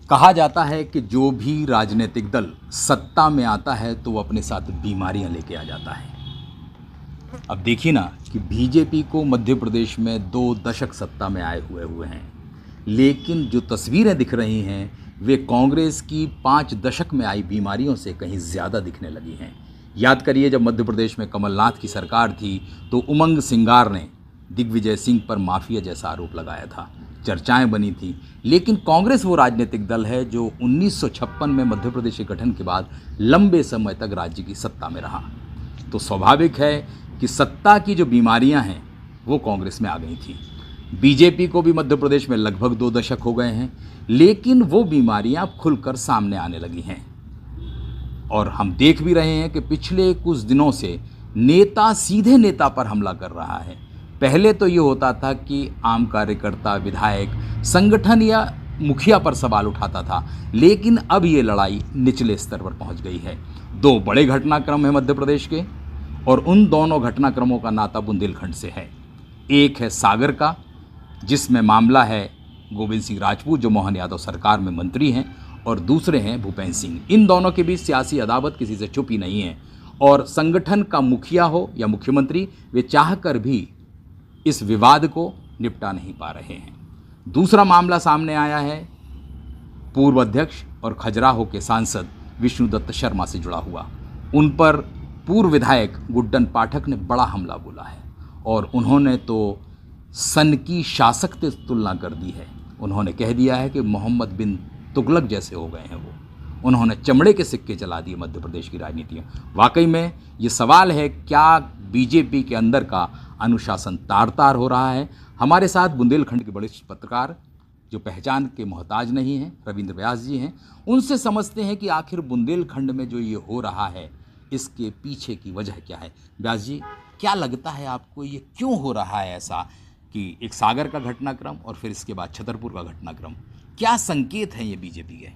कहा जाता है कि जो भी राजनीतिक दल सत्ता में आता है तो वो अपने साथ बीमारियां लेके आ जाता है। अब देखिए ना कि बीजेपी को मध्य प्रदेश में 2 दशक सत्ता में आए हुए हैं, लेकिन जो तस्वीरें दिख रही हैं वे कांग्रेस की 5 दशक में आई बीमारियों से कहीं ज़्यादा दिखने लगी हैं। याद करिए, जब मध्य प्रदेश में कमलनाथ की सरकार थी तो उमंग सिंगार ने दिग्विजय सिंह पर माफिया जैसा आरोप लगाया था, चर्चाएं बनी थी। लेकिन कांग्रेस वो राजनीतिक दल है जो 1956 में मध्य प्रदेश के गठन के बाद लंबे समय तक राज्य की सत्ता में रहा। तो स्वाभाविक है कि सत्ता की जो बीमारियां हैं वो कांग्रेस में आ गई थी। बीजेपी को भी मध्य प्रदेश में लगभग 2 दशक हो गए हैं, लेकिन वो बीमारियां खुलकर सामने आने लगी हैं। और हम देख भी रहे हैं कि पिछले कुछ दिनों से नेता सीधे नेता पर हमला कर रहा है। पहले तो ये होता था कि आम कार्यकर्ता, विधायक, संगठन या मुखिया पर सवाल उठाता था, लेकिन अब ये लड़ाई निचले स्तर पर पहुंच गई है। 2 बड़े घटनाक्रम हैं मध्य प्रदेश के, और उन दोनों घटनाक्रमों का नाता बुंदेलखंड से है। एक है सागर का, जिसमें मामला है गोविंद सिंह राजपूत जो मोहन यादव सरकार में मंत्री हैं, और दूसरे हैं भूपेंद्र सिंह। इन दोनों के बीच सियासी अदावत किसी से छुपी नहीं है, और संगठन का मुखिया हो या मुख्यमंत्री, वे चाहकर भी इस विवाद को निपटा नहीं पा रहे हैं। दूसरा मामला सामने आया है पूर्व अध्यक्ष और खजुराहो के सांसद विष्णुदत्त शर्मा से जुड़ा हुआ। उन पर पूर्व विधायक गुड्डन पाठक ने बड़ा हमला बोला है, और उन्होंने तो सन की शासक से तुलना कर दी है। उन्होंने कह दिया है कि मोहम्मद बिन तुगलक जैसे हो गए हैं वो। उन्होंने चमड़े के सिक्के चला दिए मध्य प्रदेश की राजनीति में। वाकई में ये सवाल है, क्या बीजेपी के अंदर का अनुशासन तार तार हो रहा है? हमारे साथ बुंदेलखंड के बड़े पत्रकार जो पहचान के मोहताज नहीं हैं, रविंद्र व्यास जी हैं। उनसे समझते हैं कि आखिर बुंदेलखंड में जो ये हो रहा है इसके पीछे की वजह क्या है। व्यास जी, क्या लगता है आपको, ये क्यों हो रहा है ऐसा कि एक सागर का घटनाक्रम और फिर इसके बाद छतरपुर का घटनाक्रम? क्या संकेत हैं ये बीजेपी के?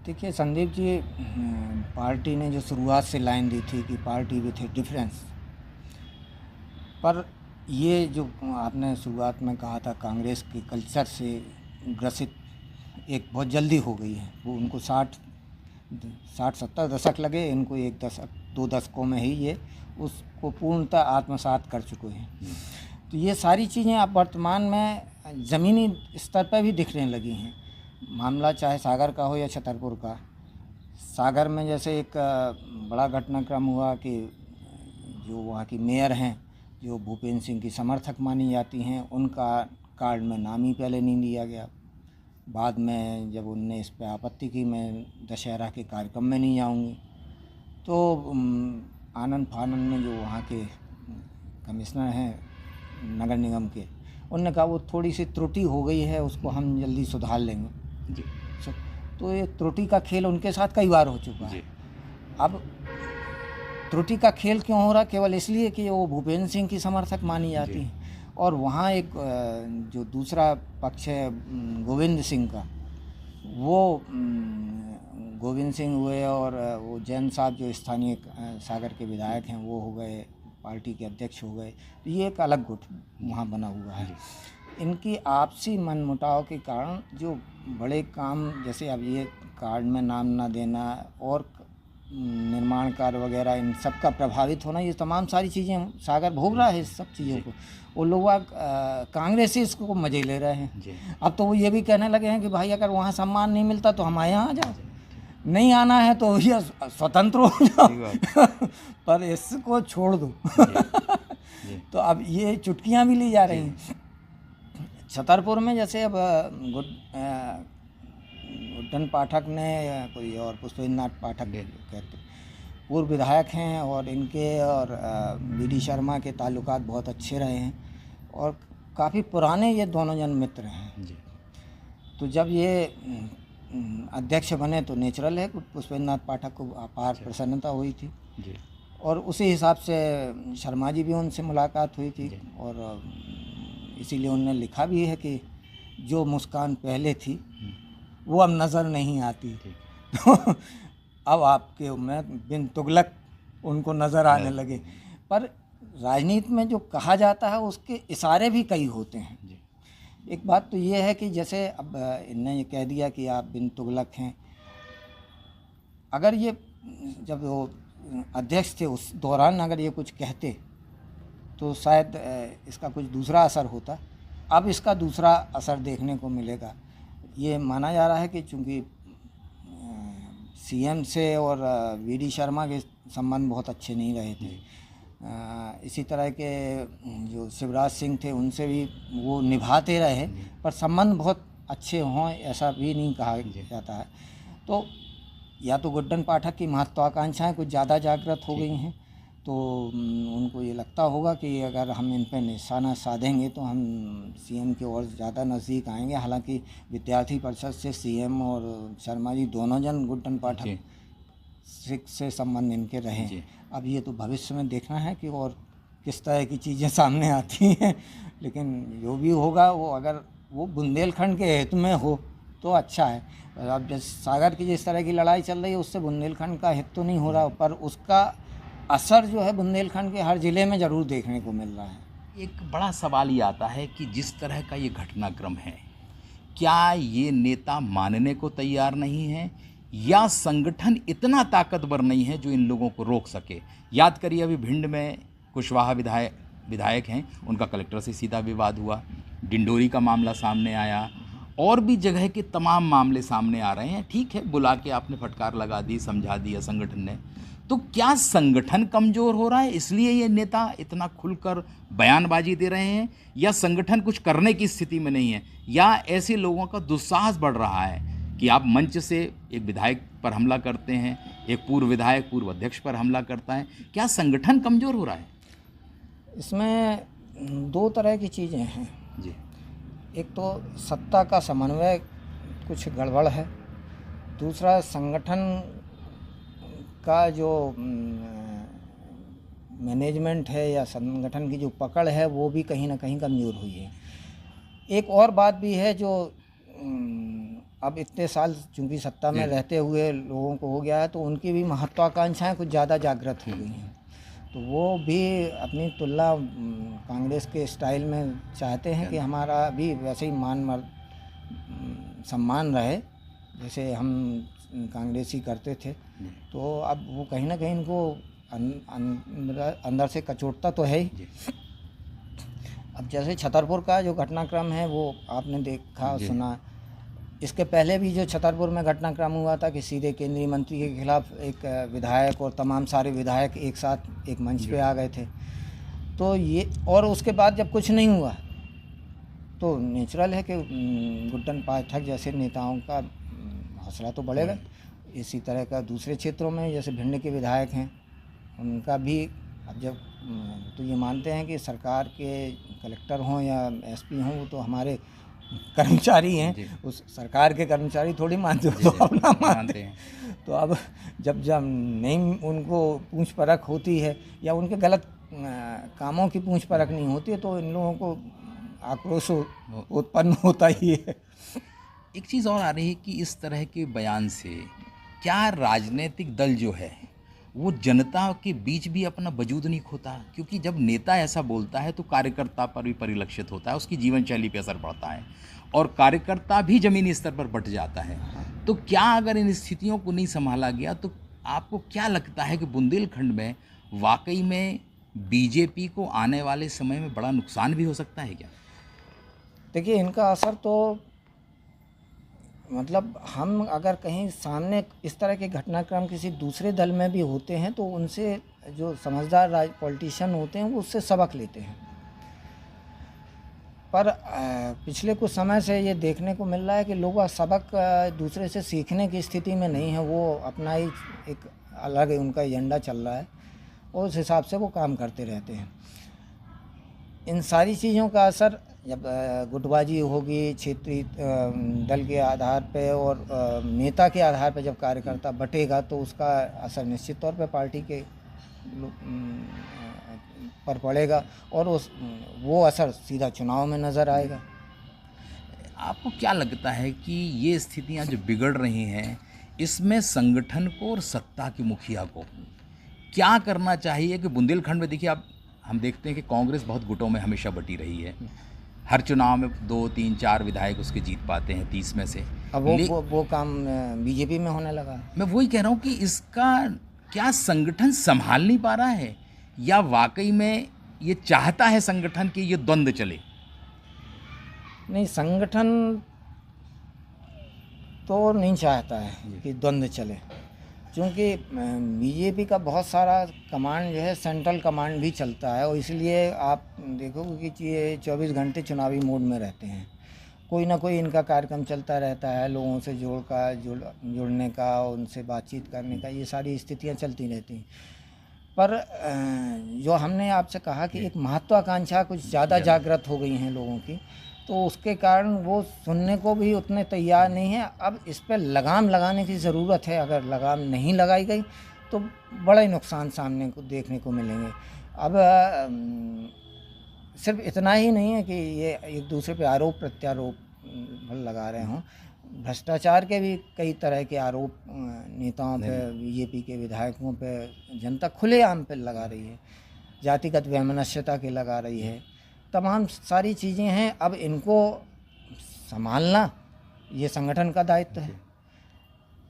देखिए संदीप जी, पार्टी ने जो शुरुआत से लाइन दी थी कि पार्टी विथ ए डिफरेंस, पर ये जो आपने शुरुआत में कहा था कांग्रेस के कल्चर से ग्रसित एक बहुत जल्दी हो गई है। वो उनको 60-70 दशक लगे, इनको 1 दशक 2 दशकों में ही ये उसको पूर्णतः आत्मसात कर चुके हैं। तो ये सारी चीज़ें अब वर्तमान में ज़मीनी स्तर पर भी दिखने लगी हैं। मामला चाहे सागर का हो या छतरपुर का। सागर में जैसे एक बड़ा घटनाक्रम हुआ कि जो वहाँ की मेयर हैं, जो भूपेंद्र सिंह की समर्थक मानी जाती हैं, उनका कार्ड में नाम ही पहले नहीं लिया गया। बाद में जब उनने इस पर आपत्ति की, मैं दशहरा के कार्यक्रम में नहीं आऊँगी, तो आनंद फानंद ने जो वहाँ के कमिश्नर हैं नगर निगम के, उन्होंने कहा वो थोड़ी सी त्रुटि हो गई है, उसको हम जल्दी सुधार लेंगे जी। तो ये त्रुटि का खेल उनके साथ कई बार हो चुका है। अब त्रुटि का खेल क्यों हो रहा? केवल इसलिए कि वो भूपेंद्र सिंह की समर्थक मानी जाती हैं, और वहाँ एक जो दूसरा पक्ष है गोविंद सिंह का, वो गोविंद सिंह हुए, और वो जैन साहब जो स्थानीय सागर के विधायक हैं वो हो गए, पार्टी के अध्यक्ष हो गए। तो ये एक अलग गुट वहाँ बना हुआ है। इनकी आपसी मनमुटाव के कारण जो बड़े काम, जैसे अब ये कार्ड में नाम ना देना और निर्माण कार्य वगैरह, इन सब का प्रभावित होना, ये तमाम सारी चीज़ें सागर भोग रहा है इस सब चीज़ों को। वो लोग कांग्रेस इसको मज़े ले रहे हैं। अब तो वो ये भी कहने लगे हैं कि भाई अगर वहाँ सम्मान नहीं मिलता तो हमारे यहाँ आ जाओ, नहीं आना है तो ये स्वतंत्र हो जाओ पर इसको छोड़ दो तो अब ये चुटकियाँ भी ली जा रही हैं। छतरपुर में जैसे अब गुड्डन पाठक ने कोई और पुष्पेंद्र नाथ पाठक कहते पूर्व विधायक हैं, और इनके और बीडी शर्मा के ताल्लुकात बहुत अच्छे रहे हैं, और काफ़ी पुराने ये दोनों जन मित्र हैं जी। तो जब ये अध्यक्ष बने तो नेचुरल है पुष्पेंद्र नाथ पाठक को अपार प्रसन्नता हुई थी जी। और उसी हिसाब से शर्मा जी भी उनसे मुलाकात हुई थी, और इसीलिए उन्होंने लिखा भी है कि जो मुस्कान पहले थी वो अब नज़र नहीं आती, तो अब आपके में बिन तुगलक उनको नज़र आने लगे। पर राजनीति में जो कहा जाता है उसके इशारे भी कई होते हैं। एक बात तो ये है कि जैसे अब इनने ये कह दिया कि आप बिन तुगलक हैं। अगर ये जब वो अध्यक्ष थे उस दौरान अगर ये कुछ कहते तो शायद इसका कुछ दूसरा असर होता। अब इसका दूसरा असर देखने को मिलेगा। ये माना जा रहा है कि चूँकि सीएम से और वीडी शर्मा के संबंध बहुत अच्छे नहीं रहे थे, इसी तरह के जो शिवराज सिंह थे उनसे भी वो निभाते रहे, पर संबंध बहुत अच्छे हों ऐसा भी नहीं कहा जाता है। तो या तो गुड्डन पाठक की महत्वाकांक्षाएं कुछ ज़्यादा जागृत हो गई हैं, तो उनको ये लगता होगा कि अगर हम इन पर निशाना साधेंगे तो हम सीएम के और ज़्यादा नज़दीक आएंगे। हालांकि विद्यार्थी परिषद से सीएम और शर्मा जी दोनों जन गुड्डन पाठक से संबंध इनके रहे हैं। अब ये तो भविष्य में देखना है कि और किस तरह की चीज़ें सामने आती हैं, लेकिन जो भी होगा वो अगर वो बुंदेलखंड के हित में हो तो अच्छा है। अब जिस सागर की जिस तरह की लड़ाई चल रही है उससे बुंदेलखंड का हित तो नहीं हो रहा, पर उसका असर जो है बुंदेलखंड के हर ज़िले में ज़रूर देखने को मिल रहा है। एक बड़ा सवाल ये आता है कि जिस तरह का ये घटनाक्रम है, क्या ये नेता मानने को तैयार नहीं है या संगठन इतना ताकतवर नहीं है जो इन लोगों को रोक सके? याद करिए अभी भिंड में कुशवाहा विधायक हैं, उनका कलेक्टर से सीधा विवाद हुआ, डिंडोरी का मामला सामने आया, और भी जगह के तमाम मामले सामने आ रहे हैं। ठीक है, बुला के आपने फटकार लगा दी, समझा दिया संगठन ने, तो क्या संगठन कमज़ोर हो रहा है इसलिए ये नेता इतना खुलकर बयानबाजी दे रहे हैं, या संगठन कुछ करने की स्थिति में नहीं है, या ऐसे लोगों का दुस्साहस बढ़ रहा है कि आप मंच से एक विधायक पर हमला करते हैं, एक पूर्व विधायक पूर्व अध्यक्ष पर हमला करता है? क्या संगठन कमज़ोर हो रहा है? इसमें दो तरह की चीज़ें हैं जी। एक तो सत्ता का समन्वय कुछ गड़बड़ है, दूसरा संगठन का जो मैनेजमेंट है या संगठन की जो पकड़ है वो भी कहीं ना कहीं कमज़ोर हुई है। एक और बात भी है जो अब इतने साल चूँकि सत्ता में रहते हुए लोगों को हो गया है, तो उनकी भी महत्वाकांक्षाएं कुछ ज़्यादा जागृत हो गई हैं, तो वो भी अपनी तुलना कांग्रेस के स्टाइल में चाहते हैं कि हमारा भी वैसे ही मान सम्मान रहे जैसे हम कांग्रेसी करते थे। तो अब वो कहीं ना कहीं इनको अंदर से कचोटता तो है ही। अब जैसे छतरपुर का जो घटनाक्रम है वो आपने देखा और सुना, इसके पहले भी जो छतरपुर में घटनाक्रम हुआ था कि सीधे केंद्रीय मंत्री के खिलाफ एक विधायक और तमाम सारे विधायक एक साथ एक मंच पे आ गए थे। तो ये, और उसके बाद जब कुछ नहीं हुआ तो नेचुरल है कि गुड्डन पाठक जैसे नेताओं का हौसला तो बढ़ेगा। इसी तरह का दूसरे क्षेत्रों में जैसे भिंड के विधायक हैं उनका भी, अब जब तो ये मानते हैं कि सरकार के कलेक्टर हों या एसपी हों वो तो हमारे कर्मचारी हैं, उस सरकार के कर्मचारी थोड़ी मानते हो तो अपना मानते हैं। तो अब जब नहीं उनको पूछ परख होती है या उनके गलत कामों की पूछ परख नहीं होती है तो इन लोगों को आक्रोश उत्पन्न होता ही है। एक चीज़ और आ रही है कि इस तरह के बयान से क्या राजनीतिक दल जो है वो जनता के बीच भी अपना वजूद नहीं खोता? क्योंकि जब नेता ऐसा बोलता है तो कार्यकर्ता पर भी परिलक्षित होता है, उसकी जीवन शैली पर असर पड़ता है और कार्यकर्ता भी ज़मीनी स्तर पर बंट जाता है। तो क्या अगर इन स्थितियों को नहीं संभाला गया तो आपको क्या लगता है कि बुंदेलखंड में वाकई में बीजेपी को आने वाले समय में बड़ा नुकसान भी हो सकता है क्या? देखिए, इनका असर तो मतलब हम अगर कहीं सामने इस तरह के घटनाक्रम किसी दूसरे दल में भी होते हैं तो उनसे जो समझदार पॉलिटिशियन होते हैं वो उससे सबक लेते हैं। पर पिछले कुछ समय से ये देखने को मिल रहा है कि लोग सबक दूसरे से सीखने की स्थिति में नहीं है, वो अपना ही एक अलग उनका एजेंडा चल रहा है और उस हिसाब से वो काम करते रहते हैं। इन सारी चीज़ों का असर जब गुटबाजी होगी क्षेत्रीय दल के आधार पे और नेता के आधार पे जब कार्यकर्ता बटेगा तो उसका असर निश्चित तौर पे पार्टी के पर पड़ेगा और वो असर सीधा चुनाव में नज़र आएगा। आपको क्या लगता है कि ये स्थितियां जो बिगड़ रही हैं इसमें संगठन को और सत्ता के मुखिया को क्या करना चाहिए? कि बुंदेलखंड में देखिए, आप हम देखते हैं कि कांग्रेस बहुत गुटों में हमेशा बटी रही है, हर चुनाव में 2, 3, 4 विधायक उसके जीत पाते हैं 30 में से। अब वो काम बीजेपी में होने लगा है। मैं वही कह रहा हूँ कि इसका क्या संगठन संभाल नहीं पा रहा है, या वाकई में ये चाहता है संगठन कि ये द्वंद्व चले? नहीं, संगठन तो नहीं चाहता है कि द्वंद्व चले, क्योंकि बीजेपी का बहुत सारा कमांड जो है सेंट्रल कमांड भी चलता है, और इसलिए आप देखोगे कि ये 24 घंटे चुनावी मोड में रहते हैं। कोई ना कोई इनका कार्यक्रम चलता रहता है, लोगों से जुड़ने का, उनसे बातचीत करने का, ये सारी स्थितियां चलती रहती हैं। पर जो हमने आपसे कहा कि एक महत्वाकांक्षा कुछ ज़्यादा जागृत हो गई हैं लोगों की, तो उसके कारण वो सुनने को भी उतने तैयार नहीं है। अब इस पर लगाम लगाने की ज़रूरत है। अगर लगाम नहीं लगाई गई तो बड़े नुकसान सामने को देखने को मिलेंगे। अब सिर्फ इतना ही नहीं है कि ये एक दूसरे पे आरोप प्रत्यारोप लगा रहे हों, भ्रष्टाचार के भी कई तरह के आरोप नेताओं पे, बीजेपी के विधायकों पे जनता खुलेआम पे लगा रही है, जातिगत वैमनस्यता के लगा रही है, तमाम सारी चीज़ें हैं। अब इनको संभालना ये संगठन का दायित्व है,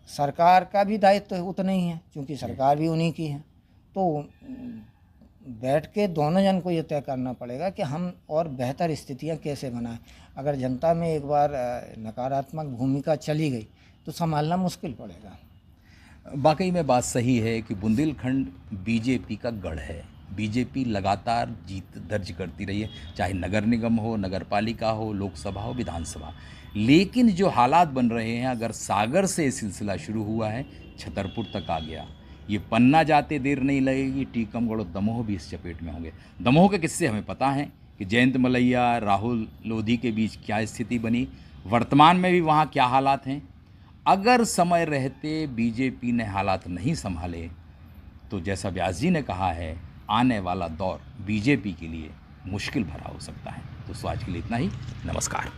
सरकार का भी दायित्व उतना ही है, क्योंकि सरकार भी उन्हीं की है। तो बैठ के दोनों जन को ये तय करना पड़ेगा कि हम और बेहतर स्थितियां कैसे बनाएं। अगर जनता में एक बार नकारात्मक भूमिका चली गई तो संभालना मुश्किल पड़ेगा। वाकई में बात सही है कि बुंदेलखंड बीजेपी का गढ़ है। बीजेपी लगातार जीत दर्ज करती रही है, चाहे नगर निगम हो, नगर पालिका हो, लोकसभा हो, विधानसभा। लेकिन जो हालात बन रहे हैं, अगर सागर से सिलसिला शुरू हुआ है, छतरपुर तक आ गया, ये पन्ना जाते देर नहीं लगेगी, टीकमगढ़ और दमोह भी इस चपेट में होंगे। दमोह के किस्से हमें पता है कि जयंत मलैया, राहुल लोधी के बीच क्या स्थिति बनी, वर्तमान में भी वहाँ क्या हालात हैं। अगर समय रहते बीजेपी ने हालात नहीं संभाले तो जैसा व्यास जी ने कहा है, आने वाला दौर बीजेपी के लिए मुश्किल भरा हो सकता है। तो आज के लिए इतना ही। नमस्कार।